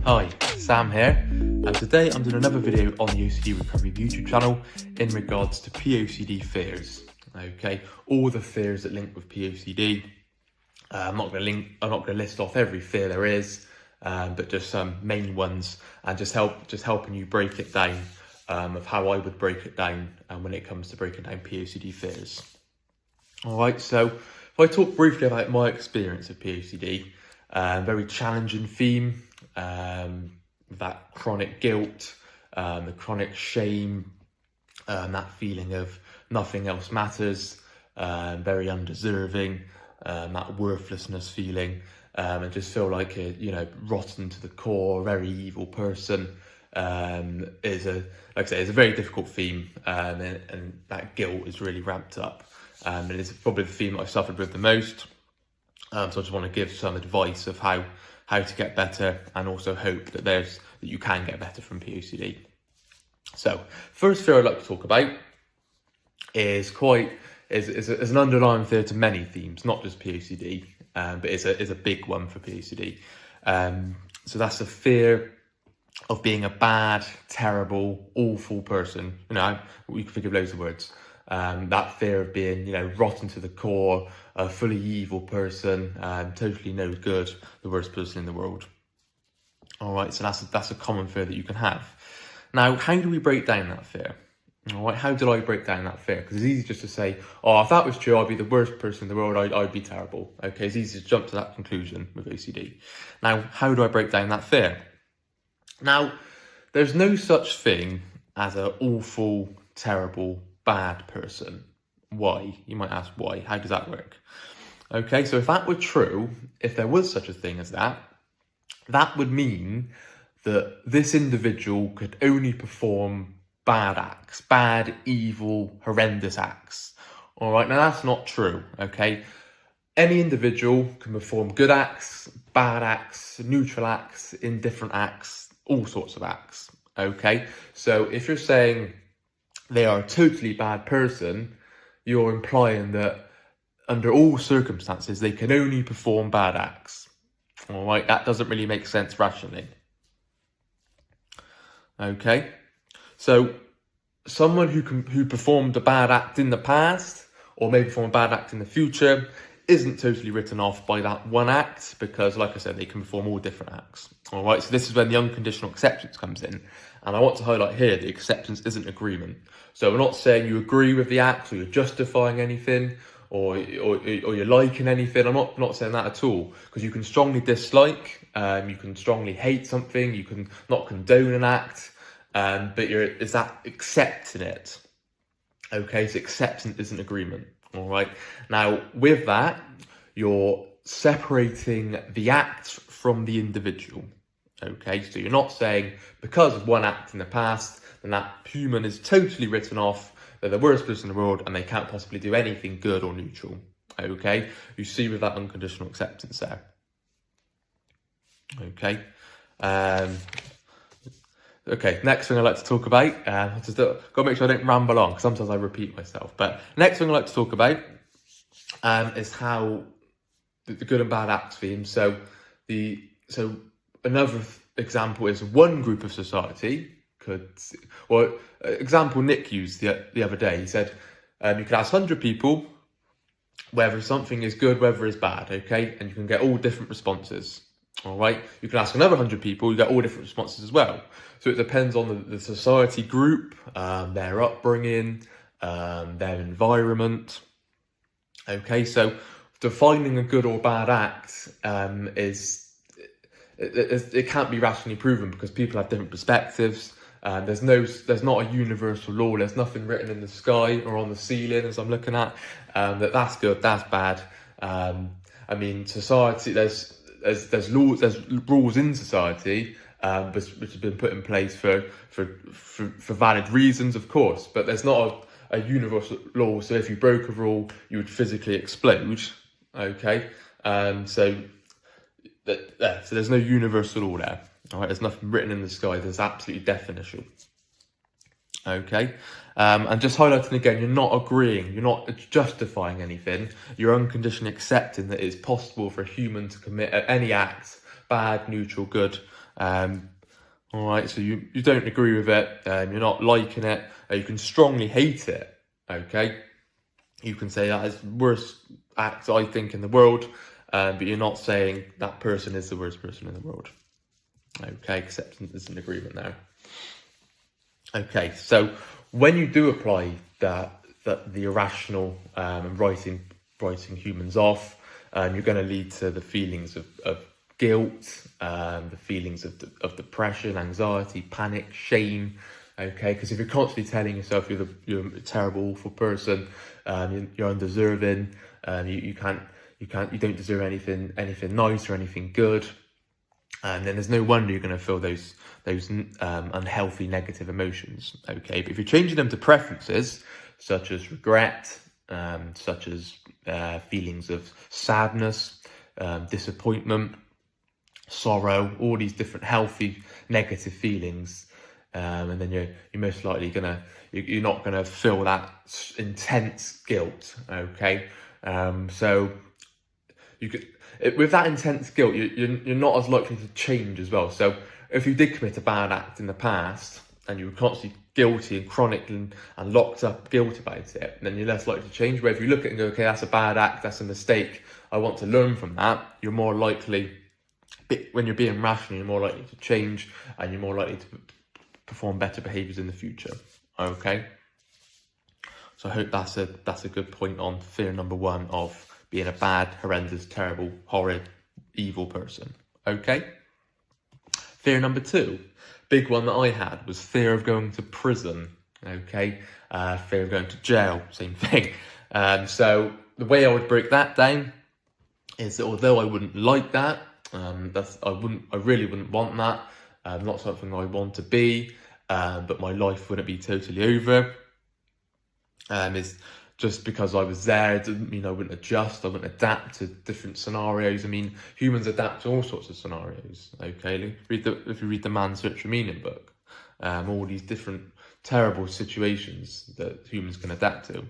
Hi, Sam here, and today I'm doing another video on the OCD Recovery YouTube channel in regards to POCD fears. Okay, all the fears that link with POCD. I'm not going to list off every fear there is, but just some main ones, and just helping you break it down, of how I would break it down when it comes to breaking down POCD fears. All right, so if I talk briefly about my experience of POCD, very challenging theme. That chronic guilt, the chronic shame, that feeling of nothing else matters, very undeserving, that worthlessness feeling, and just feel like a rotten to the core, very evil person. Is a very difficult theme, and that guilt is really ramped up, and it's probably the theme I've suffered with the most. So I just want to give some advice of how to get better, and also hope that you can get better from POCD. So first fear I'd like to talk about is an underlying fear to many themes, not just POCD, but is a big one for POCD. So that's the fear of being a bad, terrible, awful person. We can think of loads of words. That fear of being, rotten to the core, a fully evil person, totally no good, the worst person in the world. All right, so that's a common fear that you can have. Now, how do we break down that fear? All right, how did I break down that fear? Because it's easy just to say, oh, if that was true, I'd be the worst person in the world, I'd be terrible. Okay, it's easy to jump to that conclusion with OCD. Now, how do I break down that fear? Now, there's no such thing as an awful, terrible, bad person. Why? You might ask why. How does that work? Okay, so if that were true, if there was such a thing as that would mean that this individual could only perform bad acts, bad, evil, horrendous acts. All right, now that's not true, okay? Any individual can perform good acts, bad acts, neutral acts, indifferent acts, all sorts of acts, okay? So if you're saying they are a totally bad person, you're implying that under all circumstances, they can only perform bad acts. All right, that doesn't really make sense rationally. Okay, so someone who performed a bad act in the past, or maybe perform a bad act in the future, isn't totally written off by that one act, because like I said, they can perform all different acts. All right, so this is when the unconditional acceptance comes in. And I want to highlight here, the acceptance isn't agreement. So we're not saying you agree with the act, or you're justifying anything, or you're liking anything. I'm not saying that at all, because you can strongly dislike, you can strongly hate something, you can not condone an act, but is that accepting it? Okay, so acceptance isn't agreement. All right. Now, with that, you're separating the act from the individual. Okay, so you're not saying because of one act in the past, then that human is totally written off, they're the worst person in the world, and they can't possibly do anything good or neutral. Okay, you see with that unconditional acceptance there. Okay. Okay, next thing I'd like to talk about, got to make sure I don't ramble on, because sometimes I repeat myself. But next thing I'd like to talk about is how the good and bad acts theme. So another example is one group of society example Nick used the other day. He said you could ask 100 people whether something is good, whether it's bad, okay? And you can get all different responses. All right, you can ask another 100 people, you get all different responses as well. So it depends on the society group, their upbringing, their environment. Okay, so defining a good or bad act it can't be rationally proven, because people have different perspectives. There's not a universal law. There's nothing written in the sky or on the ceiling, as I'm looking at, that's good, that's bad. I mean, society, there's laws, there's rules in society, which have been put in place for valid reasons, of course. But there's not a universal law. So if you broke a rule, you would physically explode. Okay, so there's no universal law there. All right, there's nothing written in the sky. There's absolutely definition. Okay, and just highlighting again, you're not agreeing, you're not justifying anything, you're unconditionally accepting that it's possible for a human to commit any act, bad, neutral, good, All right, so you don't agree with it, you're not liking it, you can strongly hate it, okay? You can say that is the worst act, I think, in the world, but you're not saying that person is the worst person in the world. Okay, acceptance is an agreement now. Okay, so when you do apply the irrational and writing humans off, you're going to lead to the feelings of guilt, the feelings of depression, anxiety, panic, shame. Okay, because if you're constantly telling yourself you're a terrible, awful person, you're undeserving, you don't deserve anything nice or anything good. And then there's no wonder you're going to feel those unhealthy negative emotions. Okay, but if you're changing them to preferences such as regret, such as feelings of sadness, disappointment, sorrow, all these different healthy negative feelings, and then you're most likely you're not gonna feel that intense guilt. Okay, so you could. With that intense guilt, you're not as likely to change as well. So if you did commit a bad act in the past and you were constantly guilty and chronic and locked up guilt about it, then you're less likely to change. Where if you look at it and go, okay, that's a bad act, that's a mistake, I want to learn from that, you're more likely, when you're being rational, you're more likely to change and you're more likely to perform better behaviours in the future. Okay? So I hope that's a good point on fear number 1 of being a bad, horrendous, terrible, horrid, evil person. Okay? Fear number 2, big one that I had, was fear of going to prison. Okay? Fear of going to jail, same thing. So the way I would break that down is that although I wouldn't like that, I really wouldn't want that. Not something I want to be, but my life wouldn't be totally over. Is just because I was there, it didn't mean I wouldn't adjust, I wouldn't adapt to different scenarios. I mean, humans adapt to all sorts of scenarios, okay? If you read the Man's Search for Meaning book, all these different terrible situations that humans can adapt to.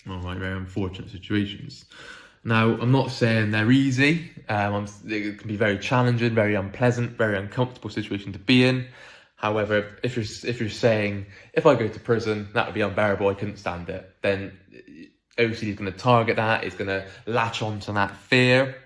All right, very unfortunate situations. Now, I'm not saying they're easy. It can be very challenging, very unpleasant, very uncomfortable situation to be in. However, if you're saying, if I go to prison, that would be unbearable, I couldn't stand it, then OCD is going to target that, it's going to latch onto that fear.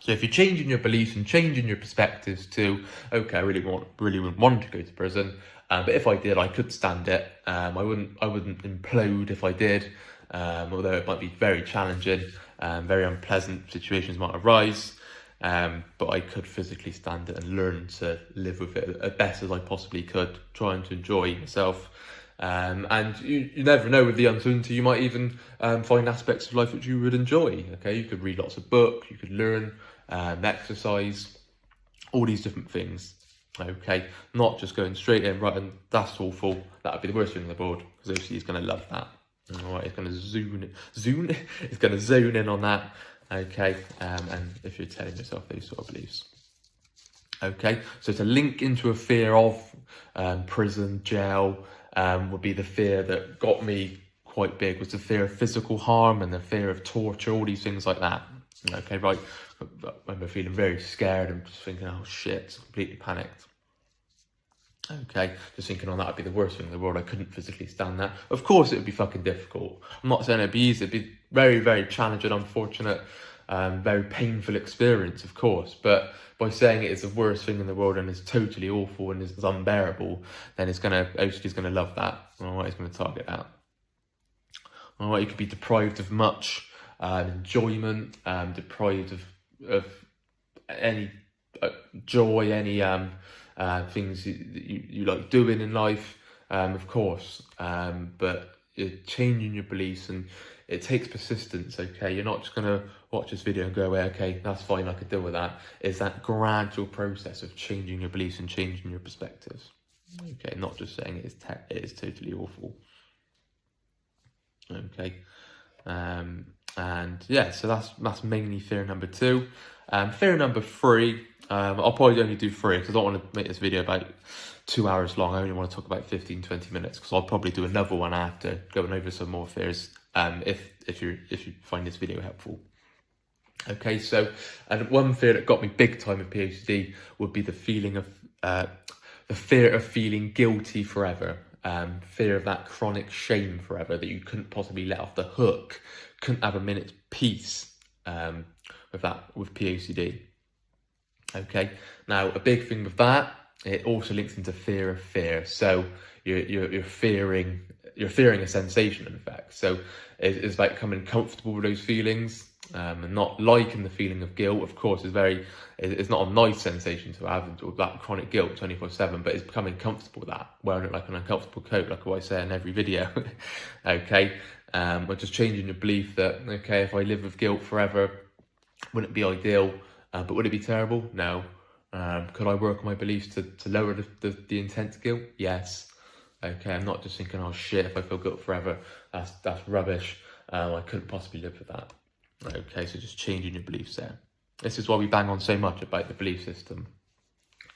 So if you're changing your beliefs and changing your perspectives to, okay, I really wouldn't want to go to prison, but if I did, I could stand it. I wouldn't implode if I did, although it might be very challenging, very unpleasant situations might arise. But I could physically stand it and learn to live with it as best as I possibly could, trying to enjoy myself. And you never know, with the uncertainty, you might even find aspects of life which you would enjoy. Okay, you could read lots of books, you could learn, exercise, all these different things. Okay, not just going straight in, right, and that's awful, that would be the worst thing in the world, because OCD is going to love that. All right, it's going to it's going to zone in on that. Okay, and if you're telling yourself those sort of beliefs. Okay, so to link into a fear of prison, jail, would be the fear that got me quite big, was the fear of physical harm and the fear of torture, all these things like that. Okay, right, I remember feeling very scared and just thinking, oh shit, completely panicked. Okay, just thinking on that would be the worst thing in the world. I couldn't physically stand that. Of course it would be fucking difficult. I'm not saying it'd be easy, it'd be very, very challenging, unfortunate, very painful experience, of course. But by saying it is the worst thing in the world and is totally awful and is unbearable, then OCD's gonna love that. All right, it's gonna target that. All right, you could be deprived of much enjoyment, deprived of any joy, any things that you like doing in life, of course, but you're changing your beliefs, and it takes persistence. Okay, you're not just gonna watch this video and go, okay, that's fine, I could deal with that. It's that gradual process of changing your beliefs and changing your perspectives. Okay, not just saying it is totally awful. Okay, and yeah, so that's mainly fear number 2. Fear number 3, I'll probably only do 3 because I don't want to make this video about 2 hours long. I only want to talk about 15-20 minutes, because I'll probably do another one after, going over some more fears, if you find this video helpful. Okay, so, and one fear that got me big time with POCD would be the fear of feeling guilty forever. Fear of that chronic shame forever that you couldn't possibly let off the hook, couldn't have a minute's peace with POCD. Okay, now a big thing with that, it also links into fear of fear. So you're fearing a sensation, in effect. So it's about becoming comfortable with those feelings, and not liking the feeling of guilt. Of course, it's not a nice sensation to have, with that chronic guilt 24/7, but it's becoming comfortable with that, wearing it like an uncomfortable coat, like I say in every video. Okay, or just changing your belief that, okay, if I live with guilt forever, wouldn't it be ideal? But would it be terrible? No. Could I work on my beliefs to lower the intense guilt? Yes. Okay, I'm not just thinking, oh shit, if I feel guilt forever, that's rubbish. I couldn't possibly live with that. Okay, so just changing your beliefs there. This is why we bang on so much about the belief system.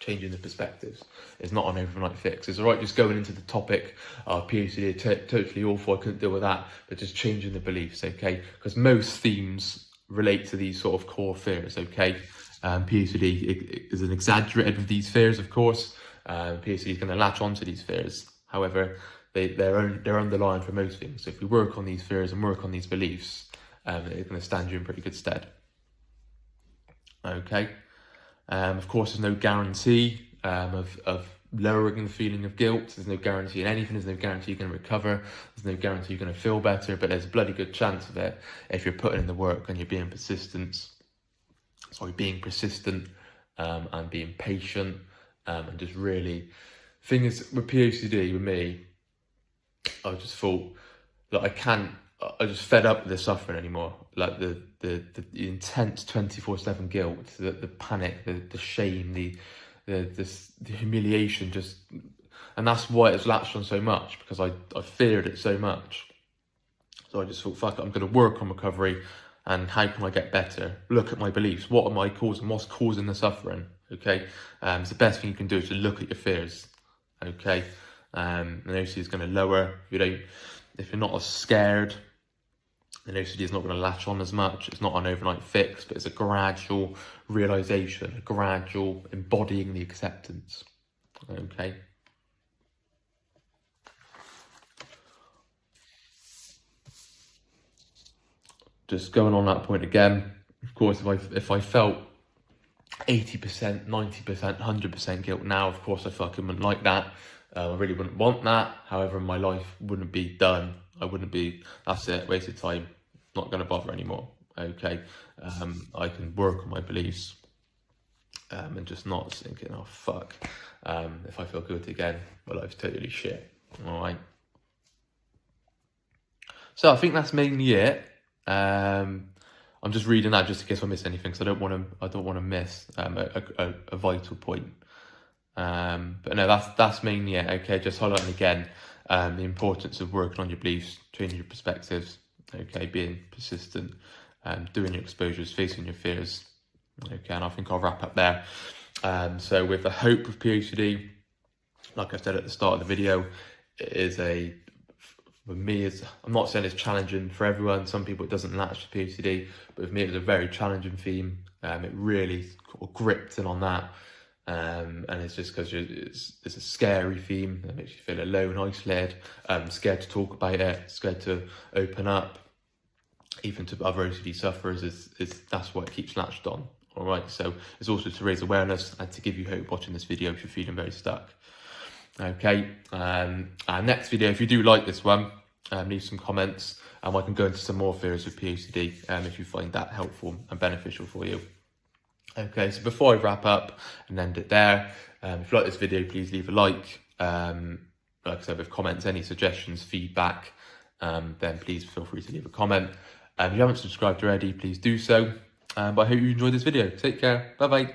Changing the perspectives. It's not an overnight fix. It's all right just going into the topic of POCD, totally awful, I couldn't deal with that, but just changing the beliefs, okay? Because most themes relate to these sort of core fears, okay? POCD is an exaggerated of these fears, of course. POCD is going to latch onto these fears. However, they're underlying for most things. So if we work on these fears and work on these beliefs, it's going to stand you in pretty good stead. Okay. Of course, there's no guarantee of lowering the feeling of guilt. There's no guarantee in anything. There's no guarantee you're going to recover. There's no guarantee you're going to feel better. But there's a bloody good chance of it if you're putting in the work and you're being persistent. Being persistent and being patient, and just really. Thing is, with POCD, with me, I just thought that I just fed up with the suffering anymore. Like the intense 24/7 guilt, the panic, the shame, the humiliation, and that's why it's latched on so much, because I feared it so much. So I just thought, fuck it, I'm going to work on recovery, and how can I get better? Look at my beliefs. What am I causing? What's causing the suffering? Okay, so the best thing you can do is to look at your fears. Okay, and OCD is going to lower. If you're not as scared, then OCD is not going to latch on as much. It's not an overnight fix, but it's a gradual realization, a gradual embodying the acceptance. Okay. Just going on that point again, of course, if I felt 80%, 90%, 100% guilt now, of course I fucking wouldn't like that. I really wouldn't want that. However, my life wouldn't be done. That's it, wasted time, not going to bother anymore. Okay, I can work on my beliefs and just not thinking, oh fuck, if I feel guilty again, my life's totally shit. All right. So I think that's mainly it. I'm just reading that just in case I miss anything, because I don't want to miss a vital point. But no, that's mainly it. Okay, just highlighting again the importance of working on your beliefs, changing your perspectives. Okay, being persistent, doing your exposures, facing your fears. Okay, and I think I'll wrap up there. So with the hope of POCD, like I said at the start of the video, it is for me, I'm not saying it's challenging for everyone. Some people it doesn't latch to POCD, but with me it was a very challenging theme. It really gripped in on that, and it's just because it's a scary theme that makes you feel alone, isolated, scared to talk about it, scared to open up, even to other OCD sufferers. That's what it keeps latched on. All right, so it's also to raise awareness and to give you hope watching this video if you're feeling very stuck. Okay, next video, if you do like this one, leave some comments, and I can go into some more fears with POCD if you find that helpful and beneficial for you. Okay, so before I wrap up and end it there, if you like this video, please leave a like. Like I said, with comments, any suggestions, feedback, then please feel free to leave a comment. If you haven't subscribed already, please do so. But I hope you enjoyed this video. Take care. Bye-bye.